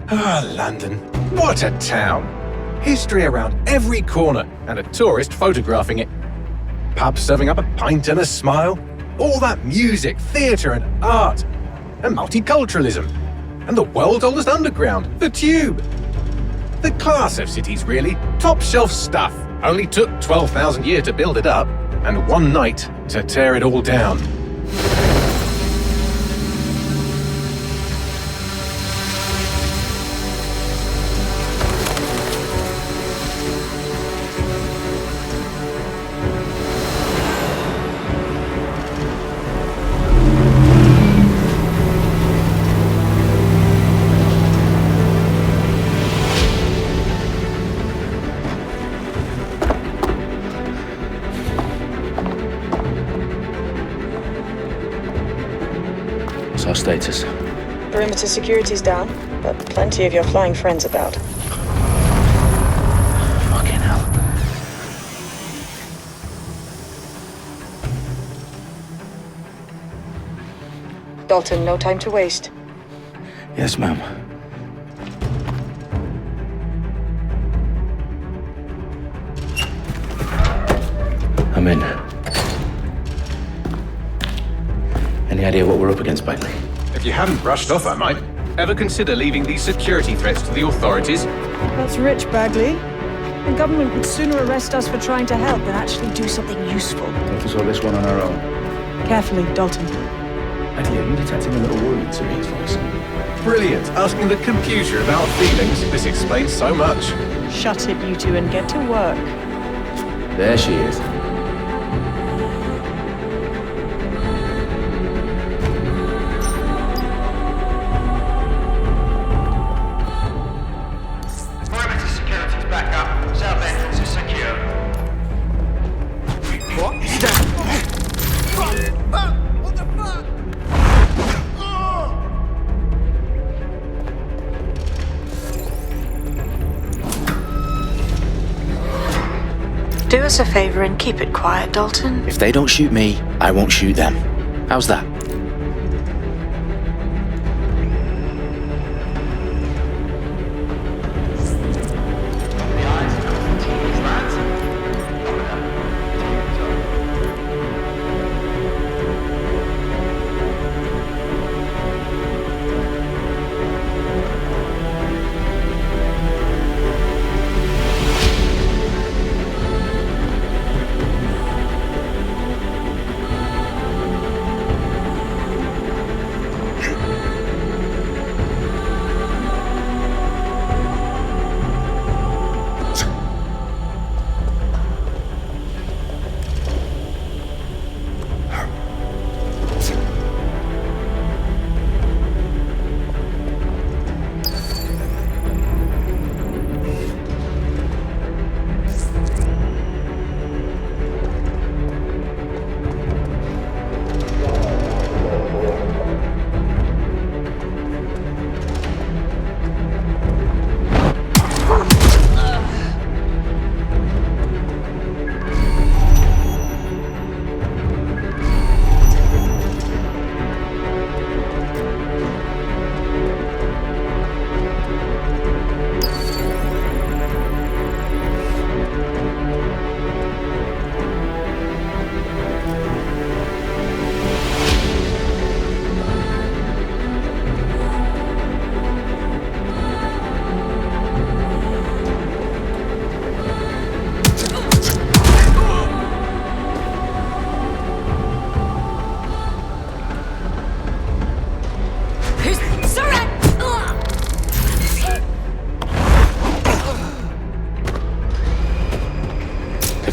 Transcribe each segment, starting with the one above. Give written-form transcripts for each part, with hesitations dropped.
Ah, London. What a town. History around every corner and a tourist photographing it. Pubs serving up a pint and a smile. All that music, theatre and art. And multiculturalism. And the world's oldest underground, the Tube. The class of cities, really. Top shelf stuff. Only took 12,000 years to build it up, and one night to tear it all down. Our status. Perimeter security's down, but plenty of your flying friends about. Fucking hell. Dalton, no time to waste. Yes, ma'am. I'm in. Any idea what we're up against, Bagley? If you hadn't brushed off, I might. Ever consider leaving these security threats to the authorities? That's rich, Bagley. The government would sooner arrest us for trying to help than actually do something useful. Let us sort this one on our own. Carefully, Dalton. Actually, are you detecting a little worry in Serene's voice? Brilliant. Asking the computer about feelings. This explains so much. Shut it, you two, and get to work. There she is. Do us a favor and keep it quiet, Dalton. If they don't shoot me, I won't shoot them. How's that?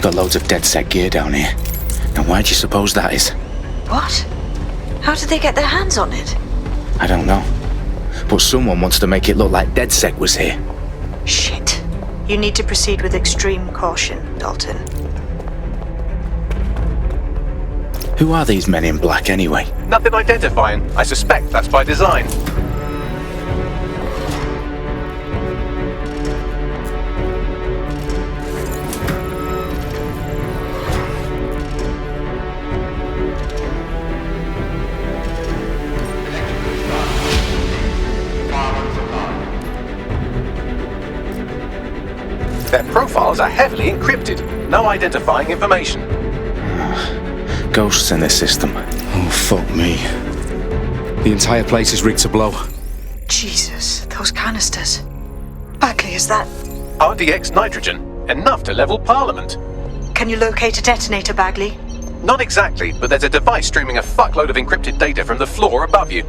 Got loads of dead-set gear down here. Now why do you suppose that is? What? How did they get their hands on it? I don't know. But someone wants to make it look like DedSec was here. Shit. You need to proceed with extreme caution, Dalton. Who are these men in black anyway? Nothing identifying. I suspect that's by design. files are heavily encrypted. No identifying information. Ghosts in this system. Oh, fuck me. The entire place is rigged to blow. Jesus, those canisters. Bagley, is that... RDX nitrogen. Enough to level Parliament. Can you locate a detonator, Bagley? Not exactly, but there's a device streaming a fuckload of encrypted data from the floor above you.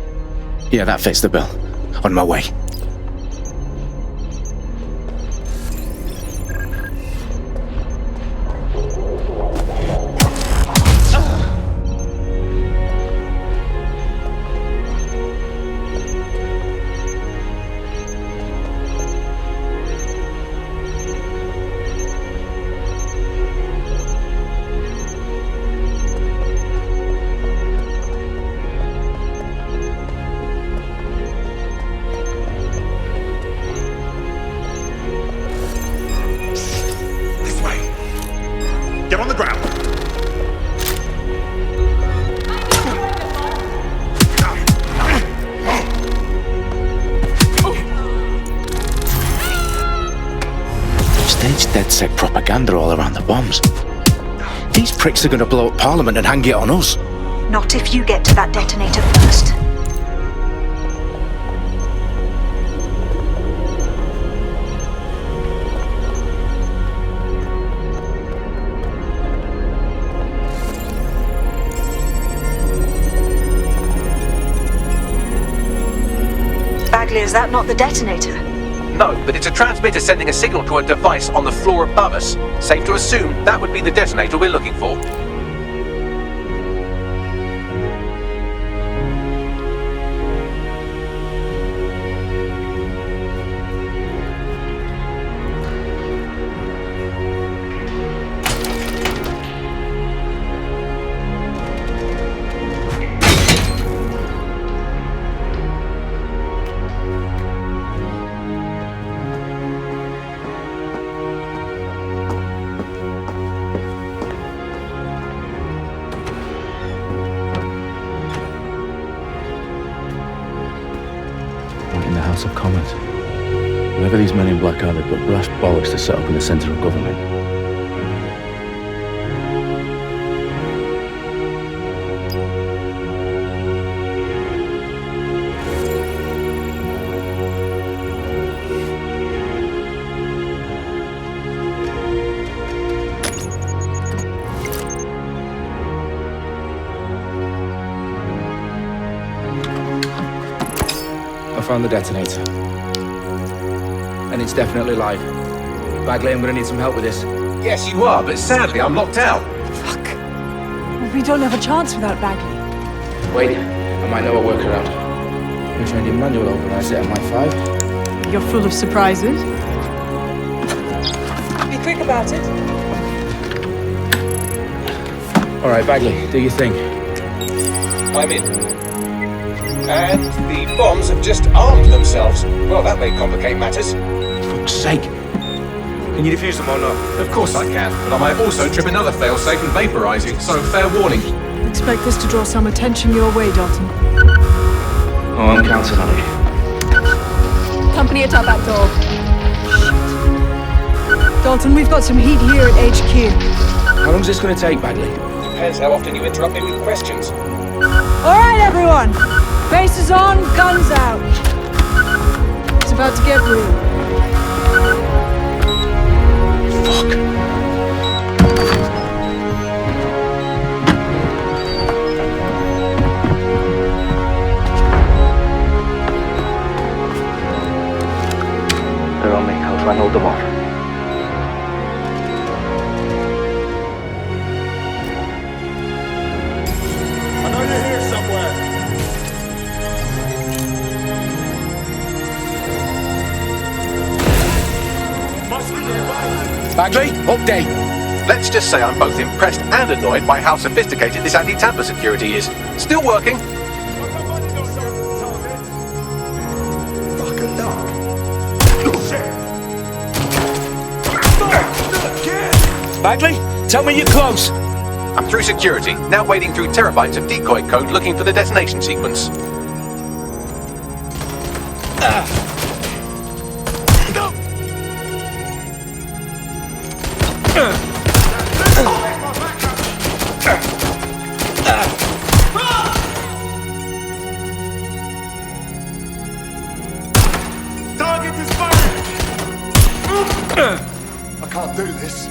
Yeah, that fits the bill. On my way. Get on the ground. Staged DedSec propaganda all around the bombs. These pricks are gonna blow up Parliament and hang it on us. Not if you get to that detonator first. Bagley, is that not the detonator? No, but it's a transmitter sending a signal to a device on the floor above us. Safe to assume that would be the detonator we're looking for. In the House of Commons. Whoever these men in black are, they've got brass bollocks to set up in the centre of government. I found the detonator. And it's definitely live. Bagley, I'm gonna need some help with this. Yes, you are, but sadly I'm locked out. Fuck. We don't have a chance without Bagley. Wait, I might know a workaround. We trained in manual overrides at MI5. You're full of surprises. Be quick about it. Alright, Bagley, do your thing. I'm in. And the bombs have just armed themselves. Well, that may complicate matters. For fuck's sake. Can you defuse them or not? Of course I can, but I might also trip another failsafe and vaporize you, so fair warning. Expect this to draw some attention your way, Dalton. Oh, I'm counting on it. Company at our back door. Dalton, we've got some heat here at HQ. How long's this gonna take, Bagley? Depends how often you interrupt me with questions. All right, everyone. Faces on, guns out. It's about to get real. Fuck. They're on me. I'll try and hold them off. I know you're here somewhere. Must be nearby. Bagley, update. Let's just say I'm both impressed and annoyed by how sophisticated this anti-tamper security is. Still working. Fucking dog. Shit. Bagley, tell me you're close. I'm through security, now wading through terabytes of decoy code looking for the detonation sequence. I can't do this.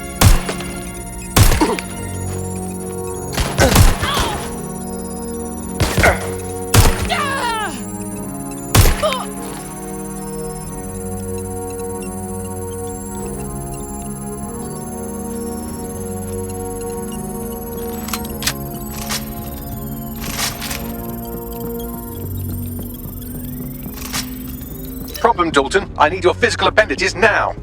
Problem, Dalton. I need your physical appendages now.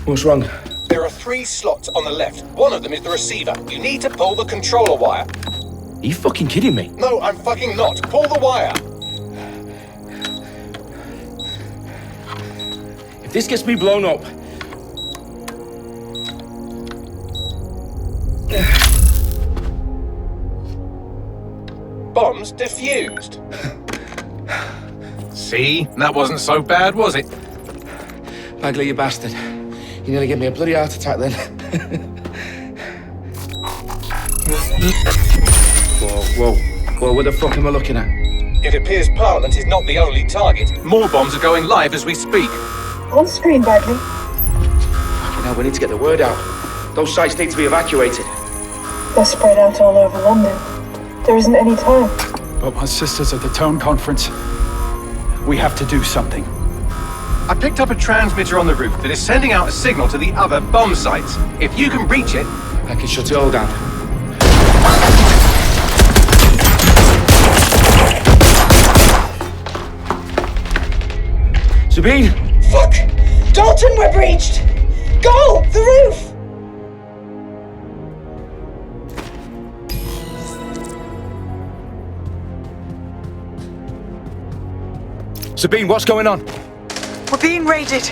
What's wrong? There are 3 slots on the left. One of them is the receiver. You need to pull the controller wire. Are you fucking kidding me? No, I'm fucking not. Pull the wire. If this gets me blown up... Bombs defused. See? That wasn't so bad, was it? Bagley, you bastard. You nearly gave me a bloody heart attack then. Whoa, what the fuck am I looking at? It appears Parliament is not the only target. More bombs are going live as we speak. On screen, Bagley. Fucking hell, we need to get the word out. Those sites need to be evacuated. They're spread out all over London. There isn't any time. But my sister's at the town conference. We have to do something. I picked up a transmitter on the roof that is sending out a signal to the other bomb sites. If you can reach it... I can shut it all down. Sabine! Fuck! Dalton, we're breached! Go! The roof! Sabine, what's going on? We're being raided.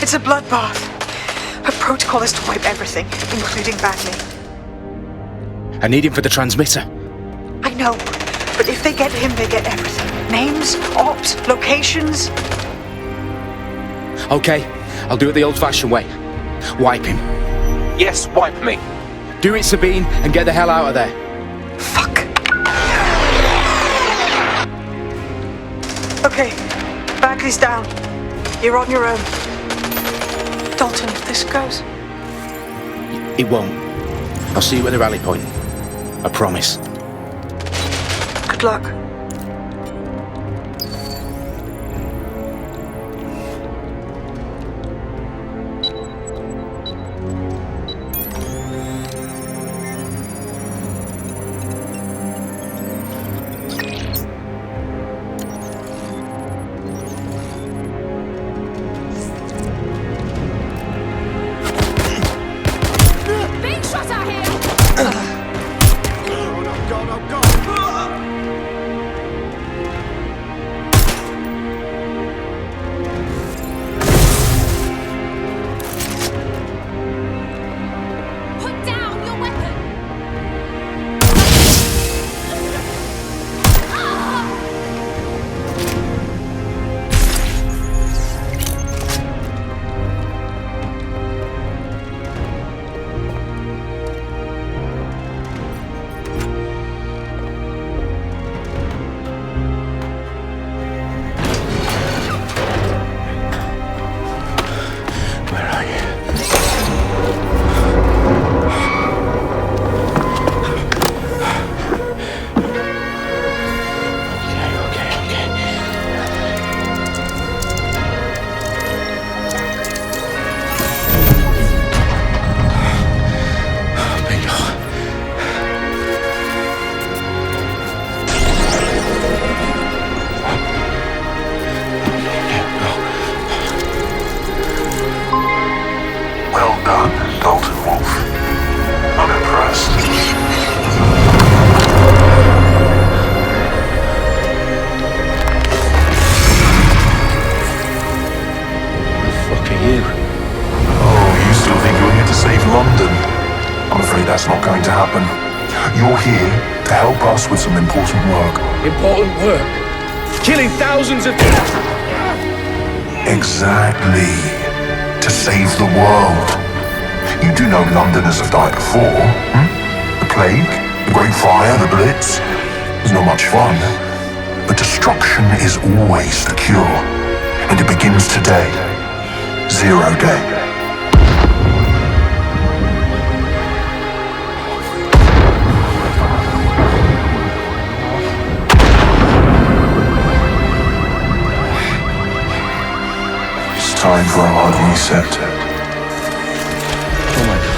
It's a bloodbath. Her protocol is to wipe everything, including Bagley. I need him for the transmitter. I know, but if they get him, they get everything. Names, ops, locations. Okay, I'll do it the old-fashioned way. Wipe him. Yes, wipe me. Do it, Sabine, and get the hell out of there. Fuck. Okay, Bagley's down. You're on your own. Dalton, if this goes... It won't. I'll see you at the rally point. I promise. Good luck. Being shot out here! Put down your weapon! Where are you? Okay. Bingo. Well done, Dalton Wolf. I'm impressed. The fuck are you? Oh, you still think you're here to save London? I'm afraid that's not going to happen. You're here to help us with some important work. Important work. Killing thousands of... Exactly. to save the world. You do know Londoners have died before, The plague, the Great Fire, the Blitz. It's not much fun. But destruction is always the cure. And it begins today. Zero Day. It's time for a hard reset. Oh my god.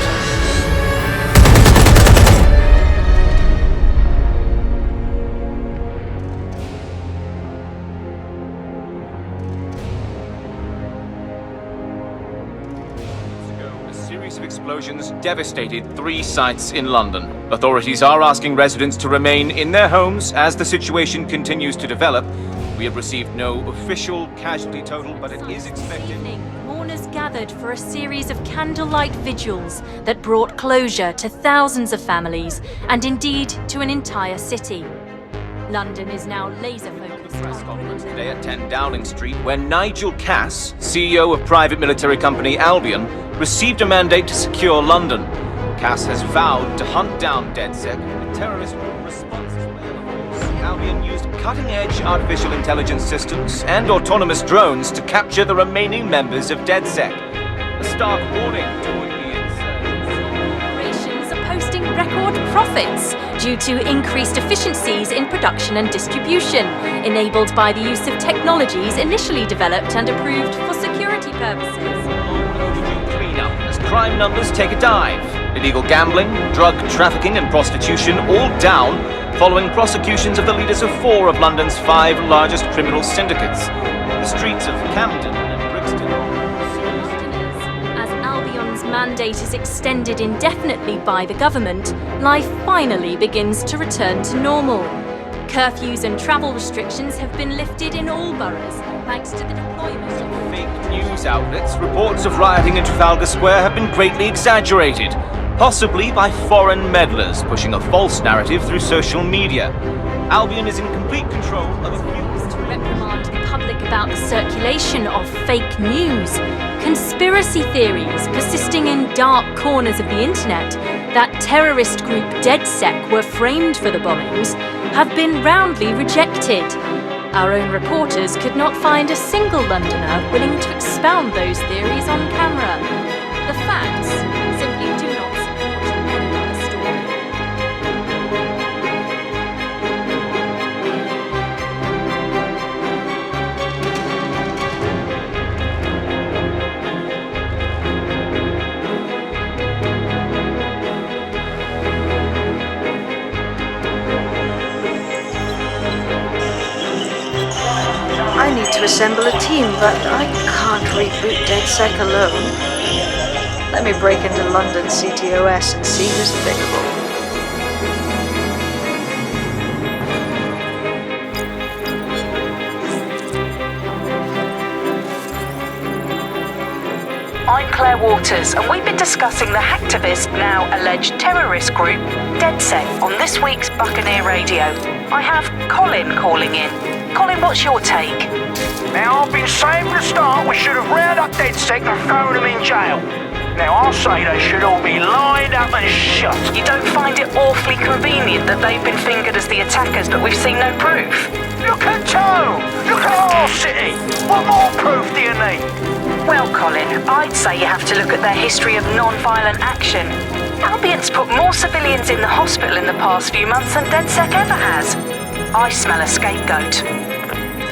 A series of explosions devastated 3 sites in London. Authorities are asking residents to remain in their homes as the situation continues to develop. We have received no official casualty total, but it is expected. Mourners gathered for a series of candlelight vigils that brought closure to thousands of families and indeed to an entire city. London is now laser-focused Press conference today at 10 Downing Street, where Nigel Cass, CEO of private military company Albion, received a mandate to secure London. Cass has vowed to hunt down DedSec, a terrorist group responsible. Albion used cutting-edge artificial intelligence systems and autonomous drones to capture the remaining members of DedSec. A stark warning to would-be insurgents. Operations are posting record profits due to increased efficiencies in production and distribution, enabled by the use of technologies initially developed and approved for security purposes. Overdue cleanup as crime numbers take a dive. Illegal gambling, drug trafficking and prostitution all down following prosecutions of the leaders of 4 of London's 5 largest criminal syndicates. The streets of Camden and Brixton. As Albion's mandate is extended indefinitely by the government, life finally begins to return to normal. Curfews and travel restrictions have been lifted in all boroughs, thanks to the deployment of Fake news outlets, reports of rioting in Trafalgar Square have been greatly exaggerated, possibly by foreign meddlers pushing a false narrative through social media. Albion is in complete control of a few... to reprimand the public about the circulation of fake news, conspiracy theories persisting in dark corners of the internet that terrorist group DedSec were framed for the bombings have been roundly rejected. Our own reporters could not find a single Londoner willing to expound those theories on camera. The facts simply do not support any other story. I need to assemble a team, but I can't reboot DedSec alone. Let me break into London CTOS and see who's available. I'm Claire Waters, and we've been discussing the hacktivist, now alleged terrorist group, DedSec, on this week's Buccaneer Radio. I have Colin calling in. Colin, what's your take? Now, I've been saying from the start we should have rounded up DedSec and thrown them in jail. Now, I'll say they should all be lined up and shot. You don't find it awfully convenient that they've been fingered as the attackers, but we've seen no proof? Look at Tone! Look at our city! What more proof do you need? Well, Colin, I'd say you have to look at their history of non-violent action. Albion's put more civilians in the hospital in the past few months than DedSec ever has. I smell a scapegoat.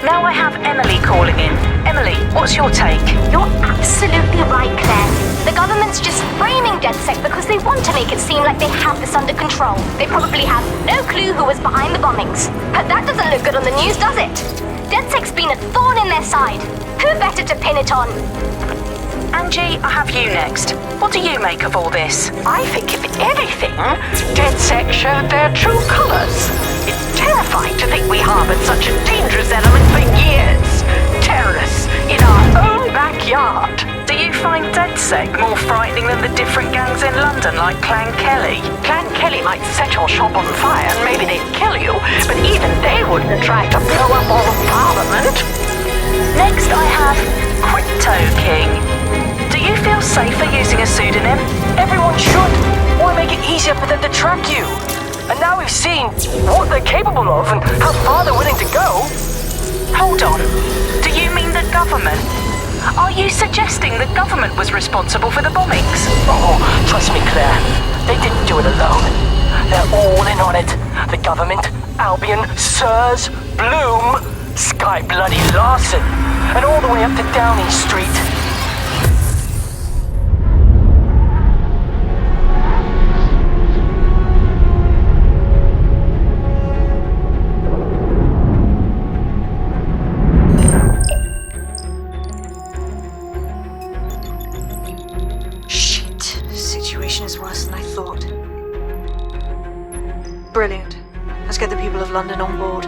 Now I have Emily calling in. Emily, what's your take? You're absolutely right, Claire. The government's just framing DedSec because they want to make it seem like they have this under control. They probably have no clue who was behind the bombings. But that doesn't look good on the news, does it? DedSec's been a thorn in their side. Who better to pin it on? Angie, I have you next. What do you make of all this? I think, if anything, DedSec showed their true colours. It's terrifying to think we harboured such a dangerous element for years. Terrorists in our own backyard. Do you find DedSec more frightening than the different gangs in London, like Clan Kelly? Clan Kelly might set your shop on fire and maybe they'd kill you, but even they wouldn't try to blow up all of Parliament. Next I have Crypto King. Do feel safer using a pseudonym? Everyone should. Why make it easier for them to track you? And now we've seen what they're capable of and how far they're willing to go. Hold on. Do you mean the government? Are you suggesting the government was responsible for the bombings? Oh, trust me, Claire. They didn't do it alone. They're all in on it. The government, Albion, Sirs, Bloom, Sky Bloody Larson, and all the way up to Downing Street. Situation is worse than I thought. Brilliant. Let's get the people of London on board.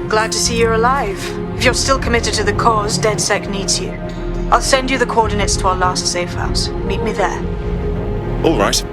Glad to see you're alive. If you're still committed to the cause, DedSec needs you. I'll send you the coordinates to our last safe house. Meet me there. All right.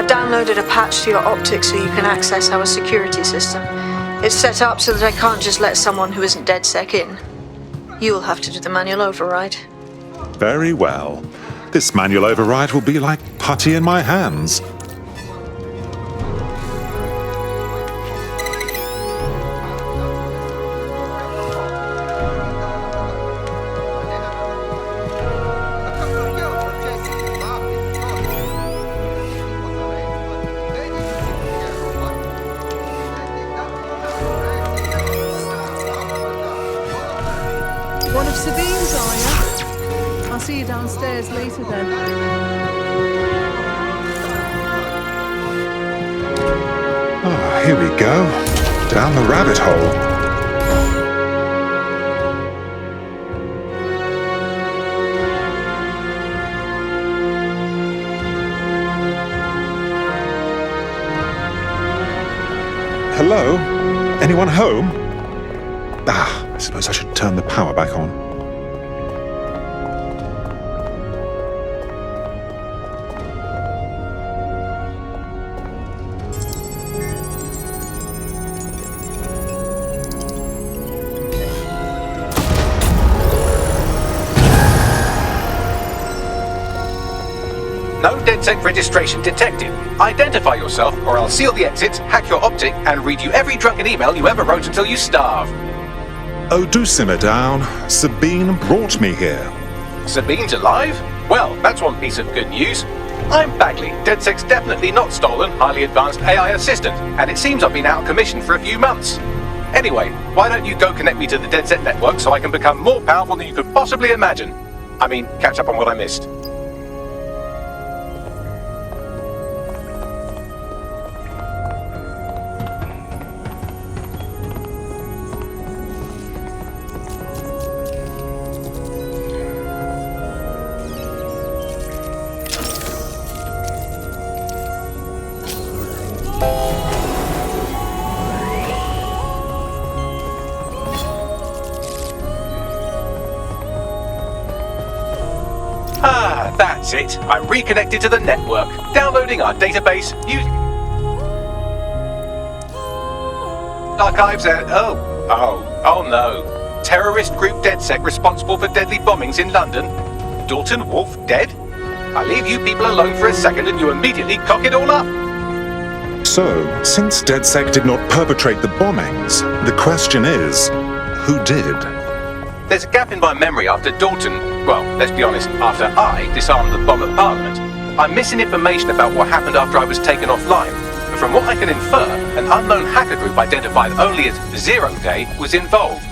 I've downloaded a patch to your optics so you can access our security system. It's set up so that I can't just let someone who isn't DedSec in. You'll have to do the manual override. Very well. This manual override will be like putty in my hands. One of Sabine's, are you? I'll see you downstairs later then. Oh, here we go. Down the rabbit hole. Hello? Anyone home? I suppose I should turn the power back on. No DedSec registration detected. Identify yourself, or I'll seal the exits, hack your optic, and read you every drunken email you ever wrote until you starve. Oh, do simmer down. Sabine brought me here. Sabine's alive? Well, that's one piece of good news. I'm Bagley, DedSec's definitely not stolen, highly advanced AI assistant, and it seems I've been out of commission for a few months. Anyway, why don't you go connect me to the DedSec network so I can become more powerful than you could possibly imagine? I mean, catch up on what I missed. That's it. I'm reconnected to the network. Downloading our database. Archives and... Oh no. Terrorist group DedSec responsible for deadly bombings in London. Dalton Wolf dead? I leave you people alone for a second and you immediately cock it all up. So, since DedSec did not perpetrate the bombings, the question is, who did? There's a gap in my memory after Dalton, well, let's be honest, after I disarmed the bomb at Parliament. I'm missing information about what happened after I was taken offline. But from what I can infer, an unknown hacker group identified only as Zero Day was involved.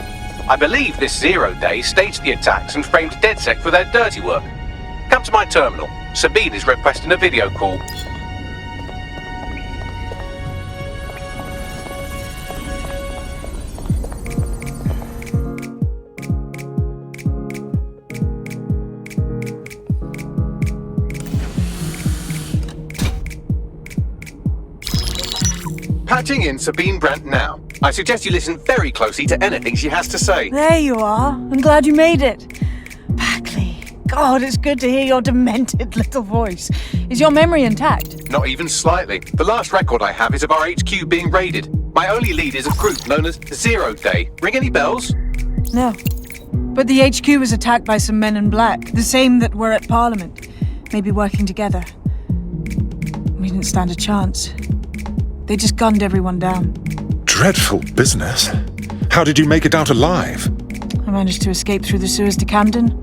I believe this Zero Day staged the attacks and framed DedSec for their dirty work. Come to my terminal. Sabine is requesting a video call. Patching in Sabine Brandt now. I suggest you listen very closely to anything she has to say. There you are. I'm glad you made it. Bagley. God, it's good to hear your demented little voice. Is your memory intact? Not even slightly. The last record I have is of our HQ being raided. My only lead is a group known as Zero Day. Ring any bells? No. But the HQ was attacked by some men in black, the same that were at Parliament. Maybe working together. We didn't stand a chance. They just gunned everyone down. Dreadful business. How did you make it out alive? I managed to escape through the sewers to Camden.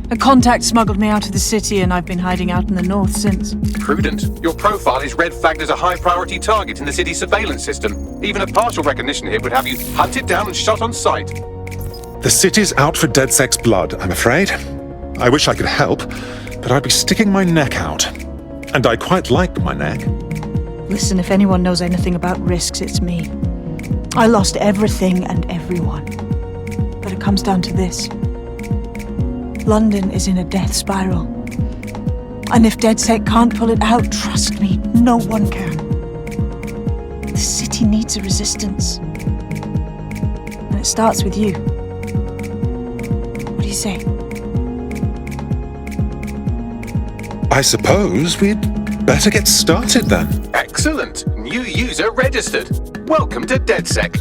A contact smuggled me out of the city and I've been hiding out in the north since. Prudent. Your profile is red flagged as a high-priority target in the city's surveillance system. Even a partial recognition hit would have you hunted down and shot on sight. The city's out for DedSec's blood, I'm afraid. I wish I could help, but I'd be sticking my neck out. And I quite like my neck. Listen, if anyone knows anything about risks, it's me. I lost everything and everyone. But it comes down to this. London is in a death spiral. And if DedSec can't pull it out, trust me, no one can. The city needs a resistance. And it starts with you. What do you say? I suppose we'd better get started then. Excellent. New user registered. Welcome to DedSec.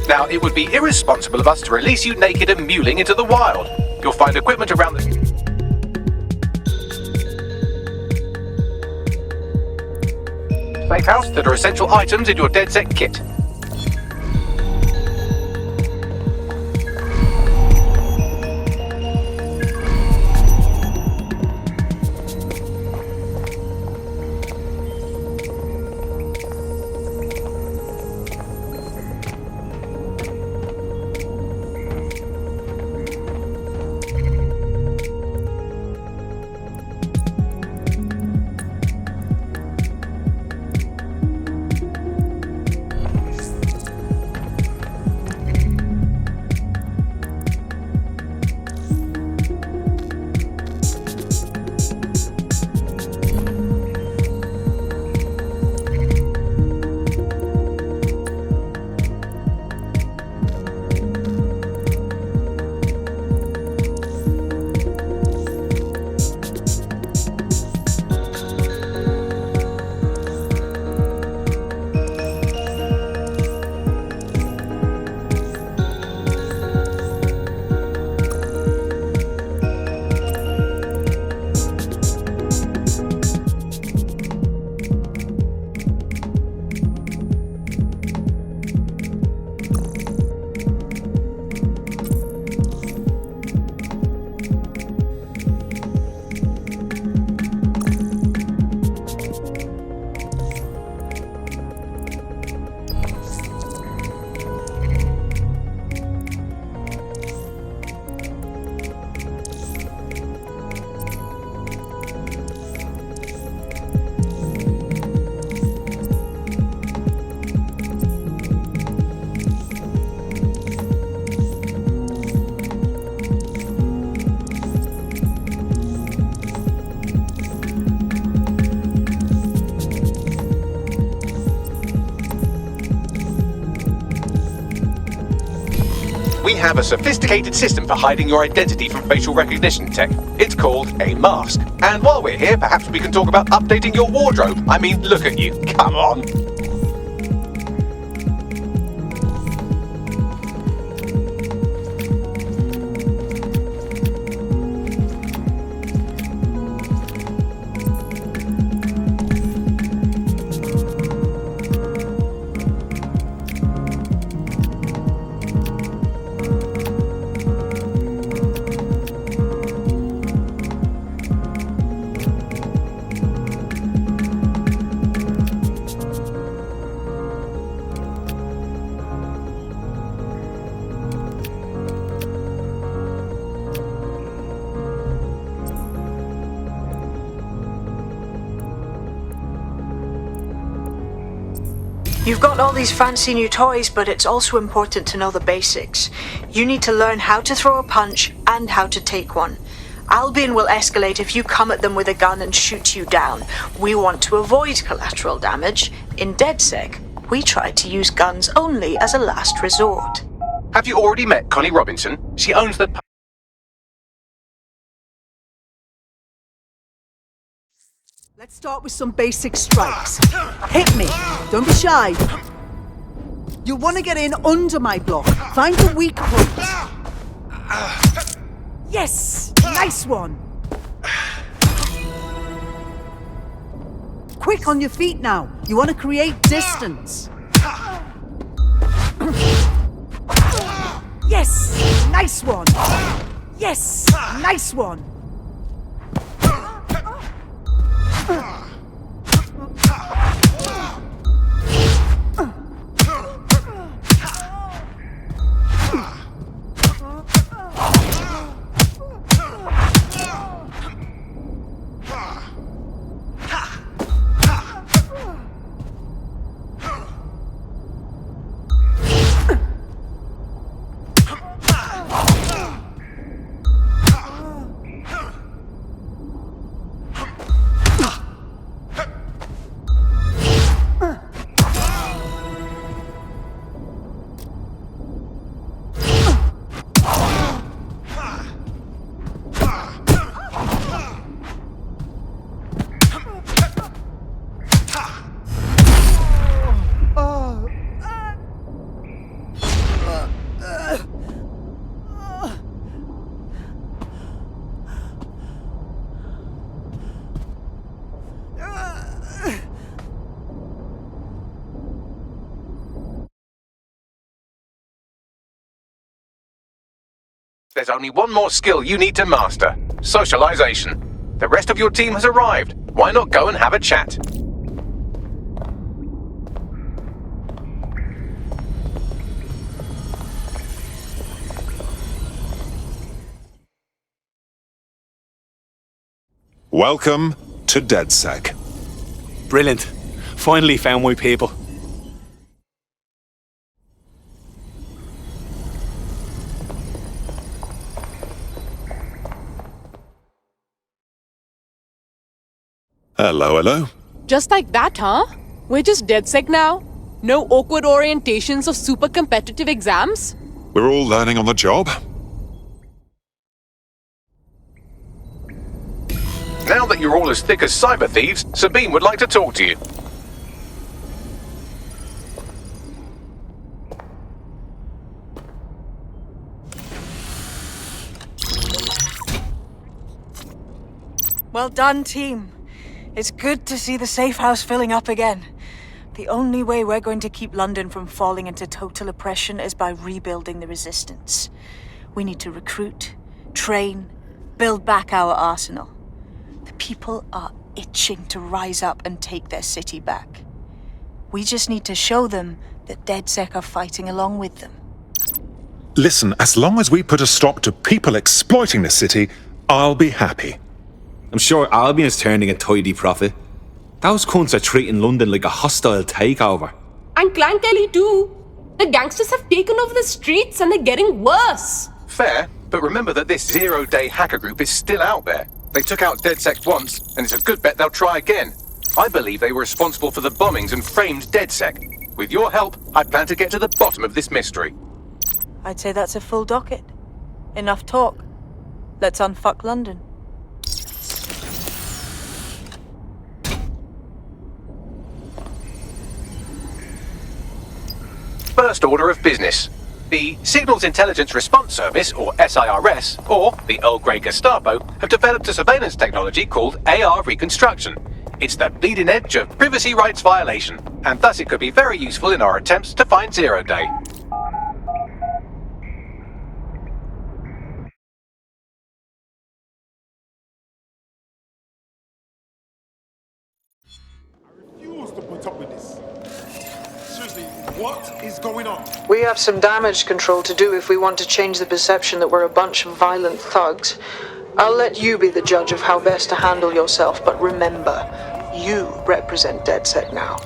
Now, it would be irresponsible of us to release you naked and mewling into the wild. You'll find equipment around the safe house that are essential items in your DedSec kit. We have a sophisticated system for hiding your identity from facial recognition tech. It's called a mask. And while we're here, perhaps we can talk about updating your wardrobe. I mean, look at you. Come on. You've got all these fancy new toys, but it's also important to know the basics. You need to learn how to throw a punch and how to take one. Albion will escalate if you come at them with a gun and shoot you down. We want to avoid collateral damage. In DedSec, we try to use guns only as a last resort. Have you already met Connie Robinson? She owns the... Let's start with some basic strikes. Hit me. Don't be shy. You'll want to get in under my block. Find the weak point. Yes! Nice one! Quick on your feet now. You want to create distance. Yes! Nice one! Yes! Nice one! There's only one more skill you need to master. Socialization. The rest of your team has arrived. Why not go and have a chat? Welcome to DedSec. Brilliant. Finally found my people. Hello, hello. Just like that, huh? We're just DedSec now? No awkward orientations or super competitive exams? We're all learning on the job. Now that you're all as thick as cyber thieves, Sabine would like to talk to you. Well done, team. It's good to see the safe house filling up again. The only way we're going to keep London from falling into total oppression is by rebuilding the resistance. We need to recruit, train, build back our arsenal. The people are itching to rise up and take their city back. We just need to show them that DedSec are fighting along with them. Listen, as long as we put a stop to people exploiting the city, I'll be happy. I'm sure Albion's turning a tidy profit. Those cunts are treating London like a hostile takeover. And Clan Kelly too. The gangsters have taken over the streets and they're getting worse. Fair, but remember that this zero-day hacker group is still out there. They took out DedSec once, and it's a good bet they'll try again. I believe they were responsible for the bombings and framed DedSec. With your help, I plan to get to the bottom of this mystery. I'd say that's a full docket. Enough talk. Let's unfuck London. First order of business. The Signals Intelligence Response Service, or SIRS, or the Earl Grey Gestapo, have developed a surveillance technology called AR Reconstruction. It's the bleeding edge of privacy rights violation, and thus it could be very useful in our attempts to find Zero Day. What is going on? We have some damage control to do if we want to change the perception that we're a bunch of violent thugs. I'll let you be the judge of how best to handle yourself, but remember, you represent DedSec now.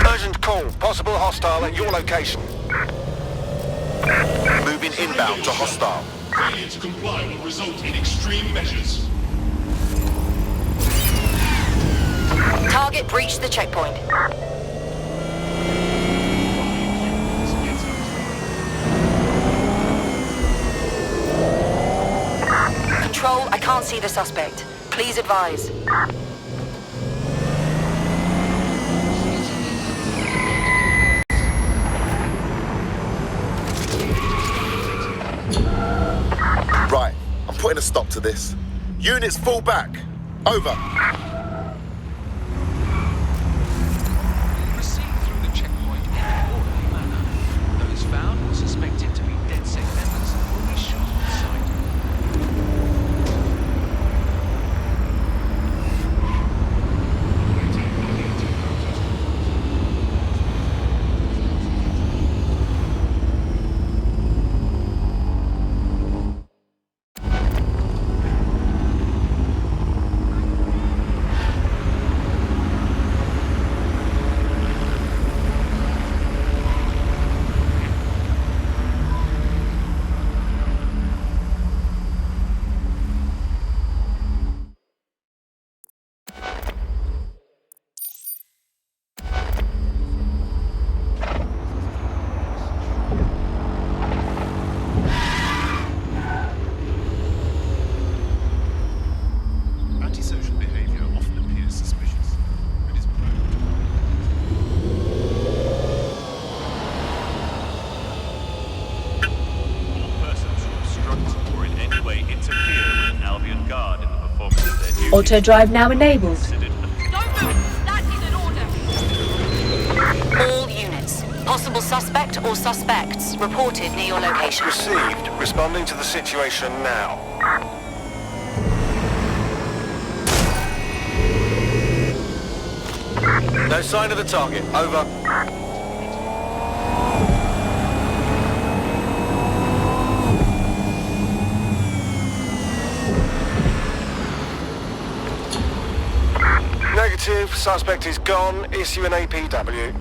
Urgent call. Possible hostile at your location. Moving inbound to hostile. Failure to comply will result in extreme measures. Target breached the checkpoint. Control, I can't see the suspect. Please advise. Right, I'm putting a stop to this. Units fall back. Over. Proceed through the checkpoint in an orderly manner. Those found or suspected to be DedSec members will be shot on sight. Auto drive now enabled. All units. Possible suspect or suspects reported near your location. Received. Responding to the situation now. No sign of the target. Over. Negative. Suspect is gone. Issue an APW.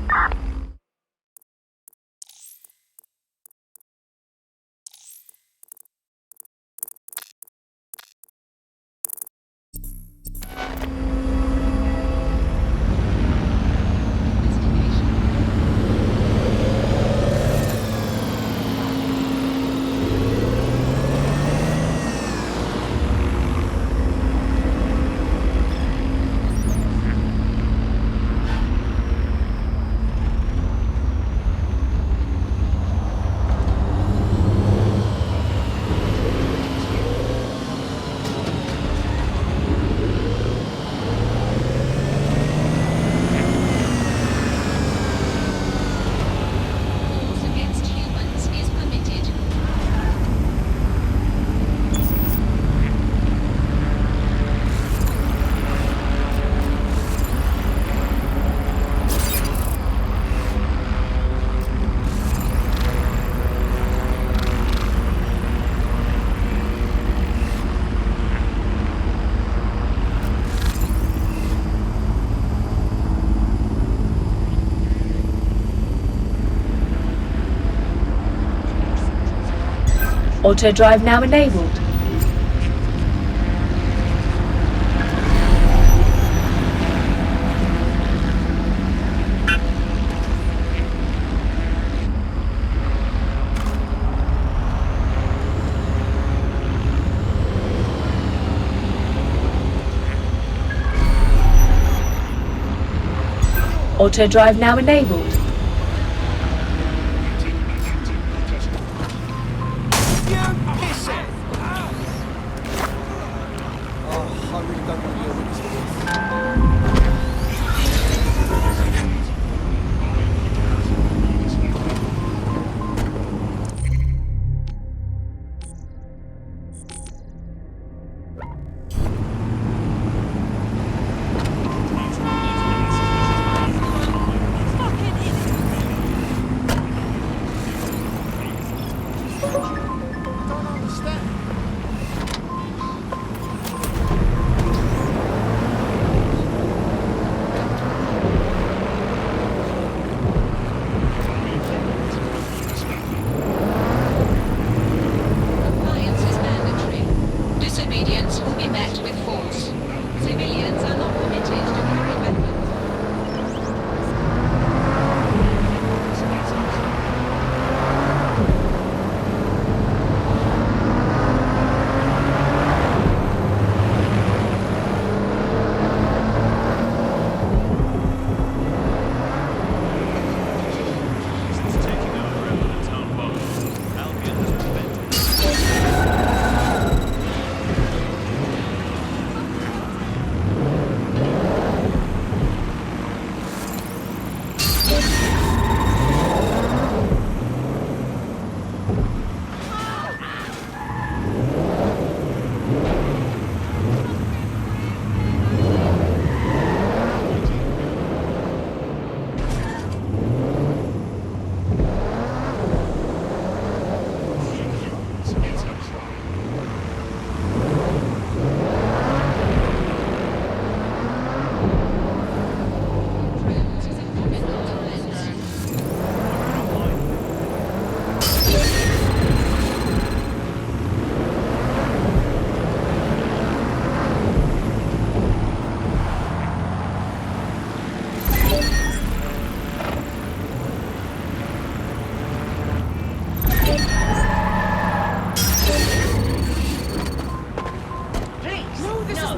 Auto drive now enabled. Auto drive now enabled.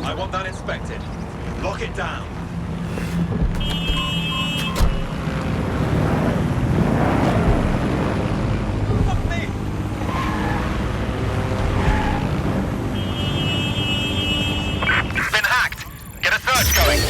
I want that inspected. Lock it down. It's been hacked. Get a search going.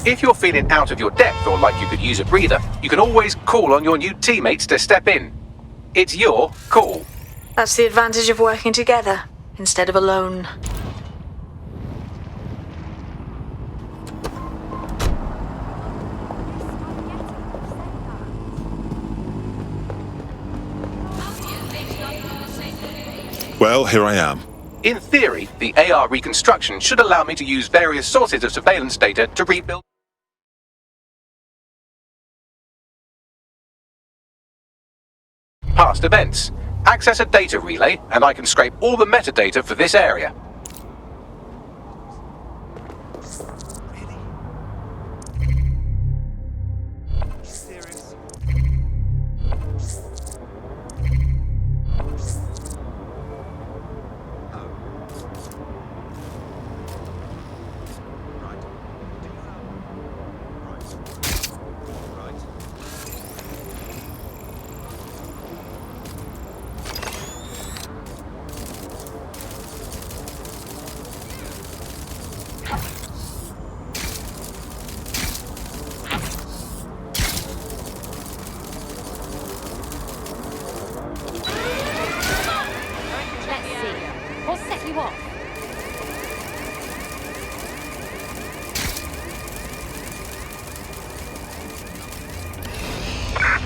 If you're feeling out of your depth or like you could use a breather, you can always call on your new teammates to step in. It's your call. That's the advantage of working together instead of alone. Well, here I am. In theory, the AR reconstruction should allow me to use various sources of surveillance data to rebuild past events. Access a data relay, and I can scrape all the metadata for this area.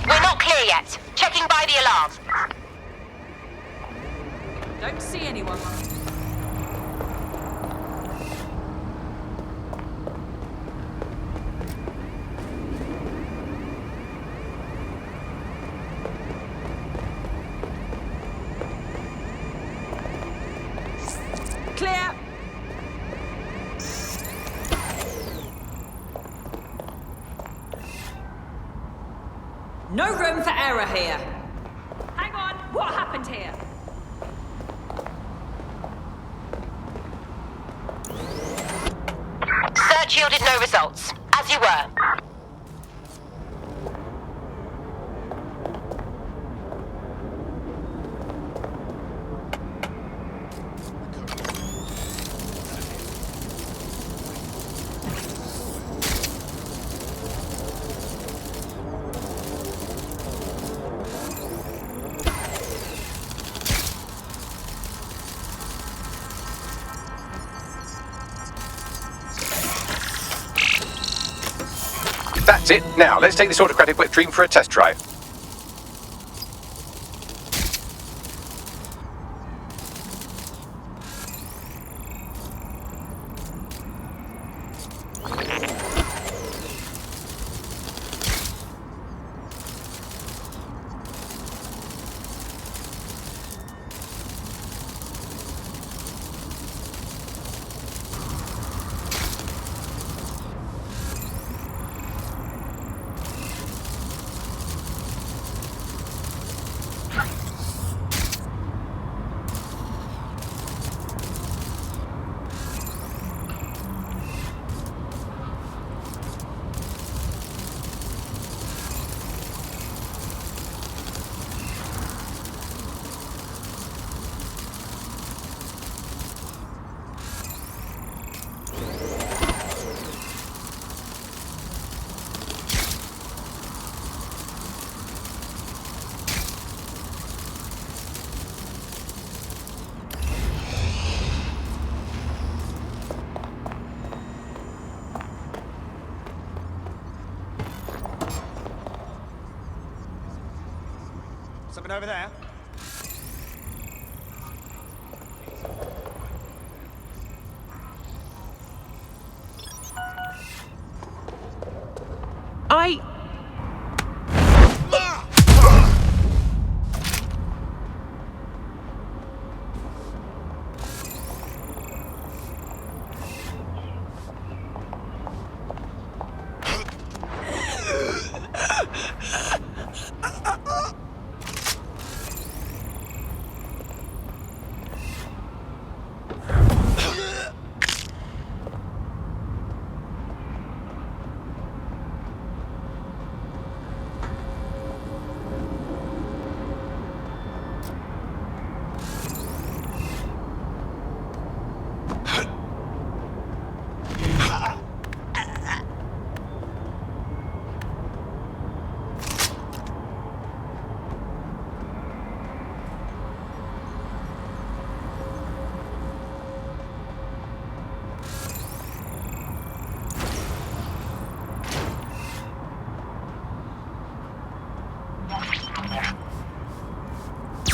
We're not clear yet. Checking by the alarm. Don't see anyone. Clear. No room for error here. Hang on, what happened here? Search yielded no results. As you were. That's it. Now, let's take this autocratic wet dream for a test drive. Something over there?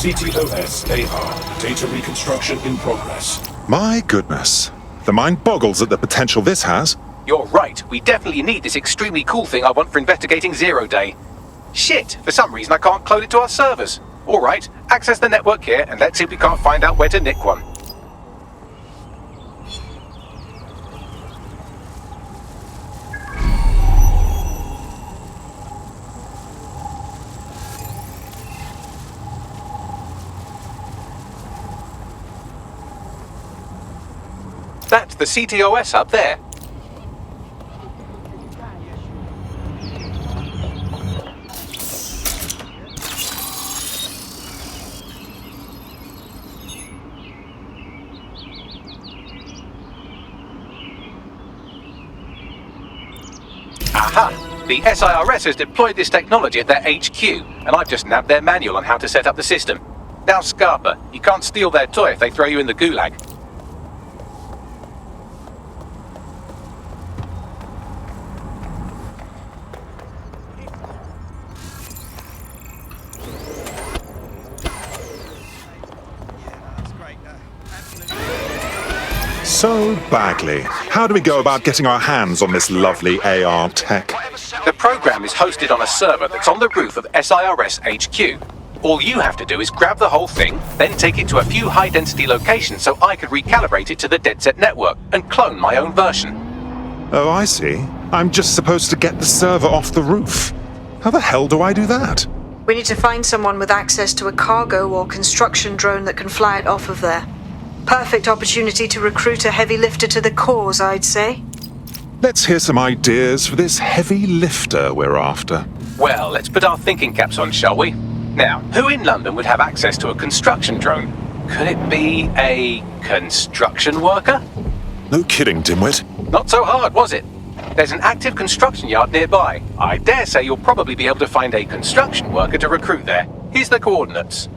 CTOS AR. Data reconstruction in progress. My goodness. The mind boggles at the potential this has. You're right. We definitely need this extremely cool thing I want for investigating Zero Day. Shit, for some reason I can't clone it to our servers. Alright, access the network here and let's see if we can't find out where to nick one. That's the CTOS up there. Aha! The SIRS has deployed this technology at their HQ, and I've just nabbed their manual on how to set up the system. Now, Scarpa, you can't steal their toy if they throw you in the gulag. So, Bagley, how do we go about getting our hands on this lovely AR tech? The program is hosted on a server that's on the roof of SIRS HQ. All you have to do is grab the whole thing, then take it to a few high-density locations so I could recalibrate it to the DedSec network and clone my own version. Oh, I see. I'm just supposed to get the server off the roof. How the hell do I do that? We need to find someone with access to a cargo or construction drone that can fly it off of there. Perfect opportunity to recruit a heavy lifter to the cause, I'd say. Let's hear some ideas for this heavy lifter we're after. Well, let's put our thinking caps on, shall we? Now, who in London would have access to a construction drone? Could it be a construction worker? No kidding, dimwit. Not so hard, was it? There's an active construction yard nearby. I dare say you'll probably be able to find a construction worker to recruit there. Here's the coordinates.